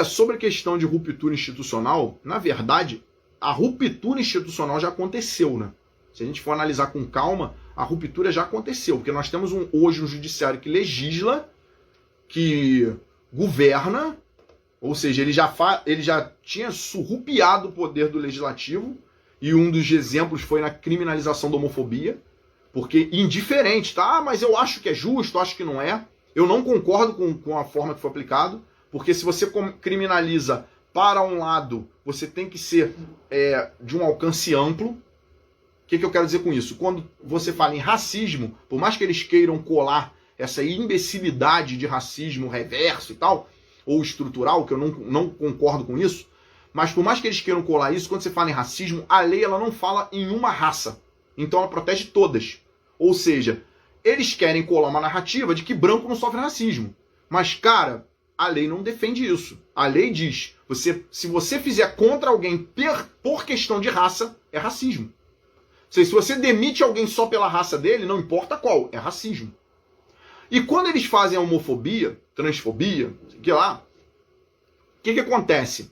Sobre a questão de ruptura institucional, na verdade, a ruptura institucional já aconteceu, né? Se a gente for analisar com calma, a ruptura já aconteceu, porque nós temos hoje um judiciário que legisla, que governa, ou seja, ele já tinha surrupiado o poder do legislativo, e um dos exemplos foi na criminalização da homofobia, porque indiferente, tá? Mas eu acho que é justo, acho que não é. Eu não concordo com a forma que foi aplicado, porque se você criminaliza para um lado, você tem que ser de um alcance amplo. O que eu quero dizer com isso? Quando você fala em racismo, por mais que eles queiram colar essa imbecilidade de racismo reverso e tal, ou estrutural, que eu não concordo com isso, mas por mais que eles queiram colar isso, quando você fala em racismo, a lei ela não fala em uma raça. Então ela protege todas. Ou seja, eles querem colar uma narrativa de que branco não sofre racismo. Mas, cara, a lei não defende isso. A lei diz, se você fizer contra alguém por questão de raça, é racismo. Ou seja, se você demite alguém só pela raça dele, não importa qual, é racismo. E quando eles fazem a homofobia, transfobia, sei que lá, o que acontece?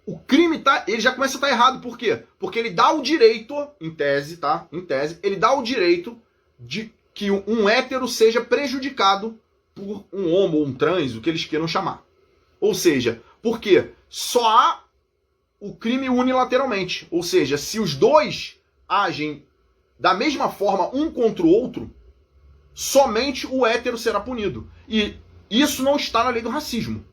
O crime ele já começa a estar errado. Por quê? Porque ele dá o direito, em tese, tá? Em tese, ele dá o direito de que um hétero seja prejudicado por um homo ou um trans, o que eles queiram chamar. Ou seja, porque só há o crime unilateralmente. Ou seja, se os dois agem da mesma forma um contra o outro, somente o hétero será punido. E isso não está na lei do racismo.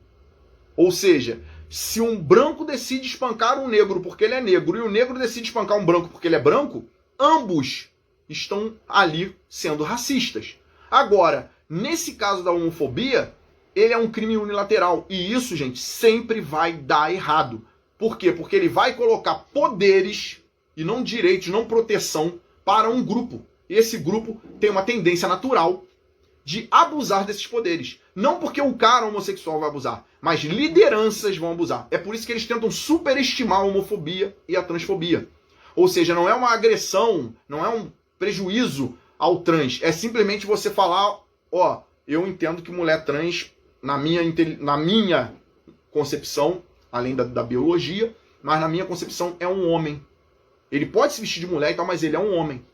Ou seja, se um branco decide espancar um negro porque ele é negro e o negro decide espancar um branco porque ele é branco, ambos estão ali sendo racistas. Agora, nesse caso da homofobia, ele é um crime unilateral. E isso, gente, sempre vai dar errado. Por quê? Porque ele vai colocar poderes e não direitos, não proteção para um grupo. E esse grupo tem uma tendência natural de abusar desses poderes. Não porque o cara homossexual vai abusar, mas lideranças vão abusar. É por isso que eles tentam superestimar a homofobia e a transfobia. Ou seja, não é uma agressão, não é um prejuízo ao trans. É simplesmente você falar, eu entendo que mulher trans, na minha concepção, além da biologia, mas na minha concepção é um homem. Ele pode se vestir de mulher e tal, mas ele é um homem.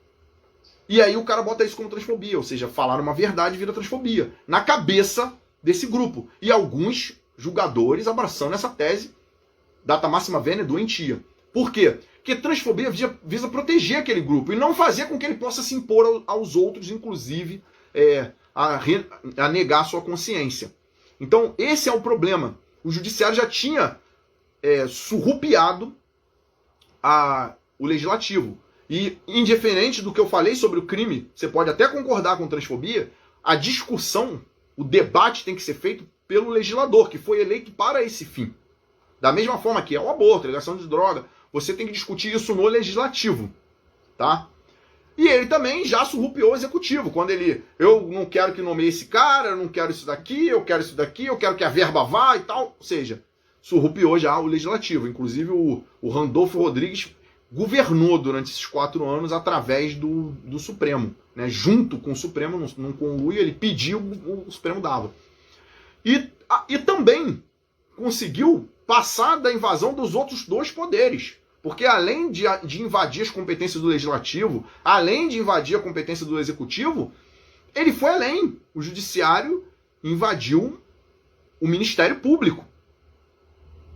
E aí o cara bota isso como transfobia, ou seja, falar uma verdade vira transfobia, na cabeça desse grupo. E alguns julgadores abraçando essa tese, data máxima vênia, doentia. Por quê? Porque transfobia visa proteger aquele grupo e não fazer com que ele possa se impor aos outros, inclusive a negar sua consciência. Então esse é o problema. O judiciário já tinha surrupiado o legislativo. E, indiferente do que eu falei sobre o crime, você pode até concordar com transfobia, a discussão, o debate tem que ser feito pelo legislador, que foi eleito para esse fim. Da mesma forma que é o aborto, a ligação de droga, você tem que discutir isso no legislativo, tá? E ele também já surrupiou o executivo, quando eu não quero que nomeie esse cara, eu não quero isso daqui, eu quero isso daqui, eu quero que a verba vá e tal. Ou seja, surrupiou já o legislativo. Inclusive o Randolfo Rodrigues governou durante esses 4 anos através do Supremo, né? Junto com o Supremo, não conluio, ele pediu, o Supremo dava. E também conseguiu passar da invasão dos outros 2 poderes, porque além de invadir as competências do Legislativo, além de invadir a competência do Executivo, ele foi além. O Judiciário invadiu o Ministério Público.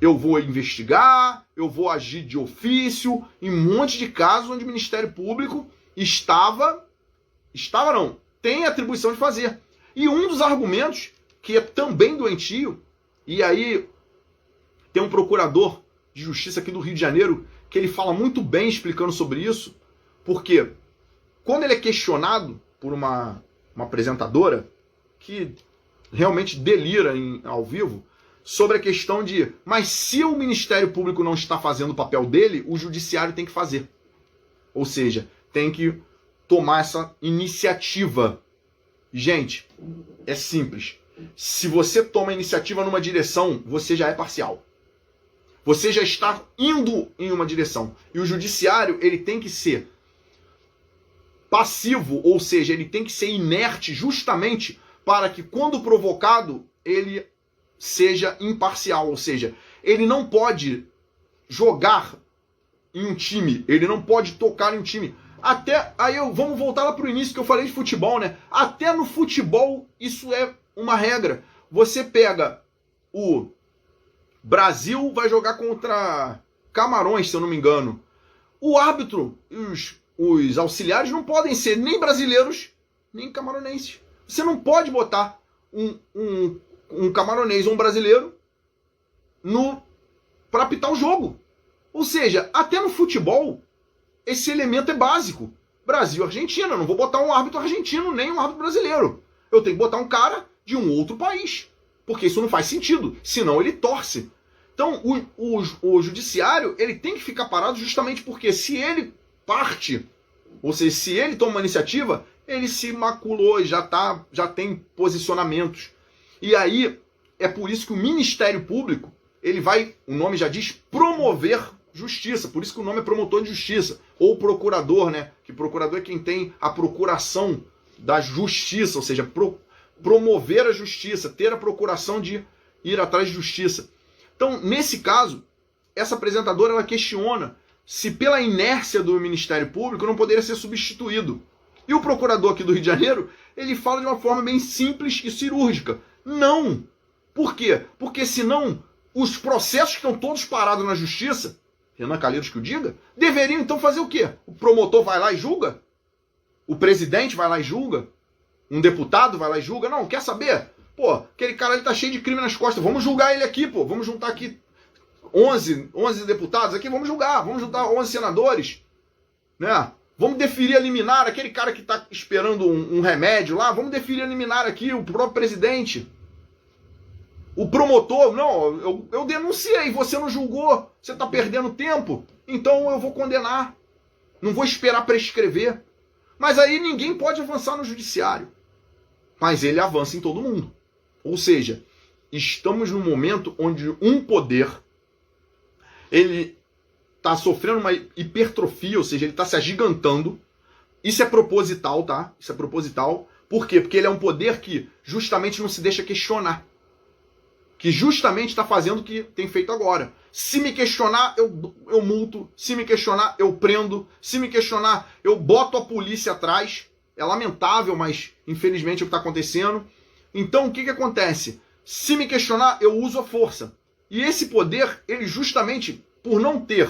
Eu vou investigar, eu vou agir de ofício, em um monte de casos onde o Ministério Público tem a atribuição de fazer. E um dos argumentos, que é também doentio, e aí tem um procurador de justiça aqui do Rio de Janeiro, que ele fala muito bem explicando sobre isso, porque quando ele é questionado por uma apresentadora, que realmente delira ao vivo, sobre a questão de, mas se o Ministério Público não está fazendo o papel dele, o Judiciário tem que fazer. Ou seja, tem que tomar essa iniciativa. Gente, é simples. Se você toma a iniciativa numa direção, você já é parcial. Você já está indo em uma direção. E o Judiciário, ele tem que ser passivo, ou seja, ele tem que ser inerte justamente para que, quando provocado, ele seja imparcial, ou seja, ele não pode jogar em um time, ele não pode tocar em um time. Até aí vamos voltar lá para o início que eu falei de futebol, né? Até no futebol isso é uma regra. Você pega o Brasil vai jogar contra Camarões, se eu não me engano. O árbitro e os auxiliares não podem ser nem brasileiros, nem camaronenses. Você não pode botar um camaronês ou um brasileiro para apitar o jogo. Ou seja, até no futebol, esse elemento é básico. Brasil e Argentina, eu não vou botar um árbitro argentino nem um árbitro brasileiro. Eu tenho que botar um cara de um outro país. Porque isso não faz sentido, senão ele torce. Então, o judiciário ele tem que ficar parado justamente porque se ele parte, ou seja, se ele toma uma iniciativa, ele se maculou, já tem posicionamentos. E aí, é por isso que o Ministério Público, ele vai, o nome já diz, promover justiça. Por isso que o nome é promotor de justiça. Ou procurador, né? Que procurador é quem tem a procuração da justiça, ou seja, promover a justiça, ter a procuração de ir atrás de justiça. Então, nesse caso, essa apresentadora ela questiona se pela inércia do Ministério Público não poderia ser substituído. E o procurador aqui do Rio de Janeiro, ele fala de uma forma bem simples e cirúrgica. Não! Por quê? Porque senão os processos que estão todos parados na justiça, Renan Calheiros que o diga, deveriam então fazer o quê? O promotor vai lá e julga? O presidente vai lá e julga? Um deputado vai lá e julga? Não, quer saber? Pô, aquele cara ali tá cheio de crime nas costas, vamos julgar ele aqui, pô. Vamos juntar aqui 11 deputados aqui, vamos juntar 11 senadores, né? Vamos deferir a liminar, aquele cara que tá esperando um remédio lá, vamos deferir a liminar aqui, o próprio presidente. O promotor, não, eu denunciei, você não julgou, você tá perdendo tempo, então eu vou condenar. Não vou esperar prescrever. Mas aí ninguém pode avançar no judiciário. Mas ele avança em todo mundo. Ou seja, estamos num momento onde um poder ele está sofrendo uma hipertrofia, ou seja, ele está se agigantando. Isso é proposital, tá? Isso é proposital. Por quê? Porque ele é um poder que justamente não se deixa questionar. Que justamente está fazendo o que tem feito agora. Se me questionar, eu multo. Se me questionar, eu prendo. Se me questionar, eu boto a polícia atrás. É lamentável, mas infelizmente é o que está acontecendo. Então, o que acontece? Se me questionar, eu uso a força. E esse poder, ele justamente, por não ter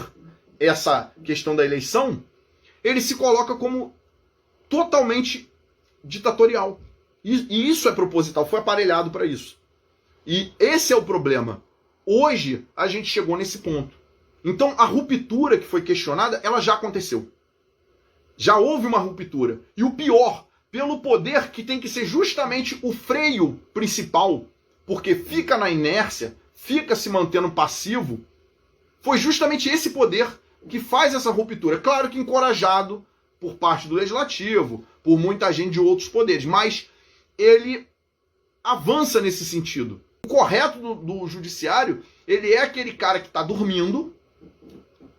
essa questão da eleição, ele se coloca como totalmente ditatorial. E isso é proposital, foi aparelhado para isso. E esse é o problema. Hoje, a gente chegou nesse ponto. Então, a ruptura que foi questionada, ela já aconteceu. Já houve uma ruptura. E o pior, pelo poder que tem que ser justamente o freio principal, porque fica na inércia, fica se mantendo passivo, foi justamente esse poder que faz essa ruptura. Claro que encorajado por parte do Legislativo, por muita gente de outros poderes, mas ele avança nesse sentido. O correto do judiciário, ele é aquele cara que está dormindo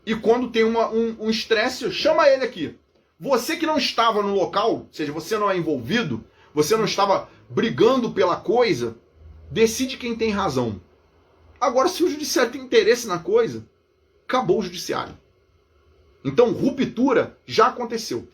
e quando tem um estresse, chama ele aqui. Você que não estava no local, ou seja, você não é envolvido, você não estava brigando pela coisa, decide quem tem razão. Agora, se o judiciário tem interesse na coisa, acabou o judiciário. Então, ruptura já aconteceu.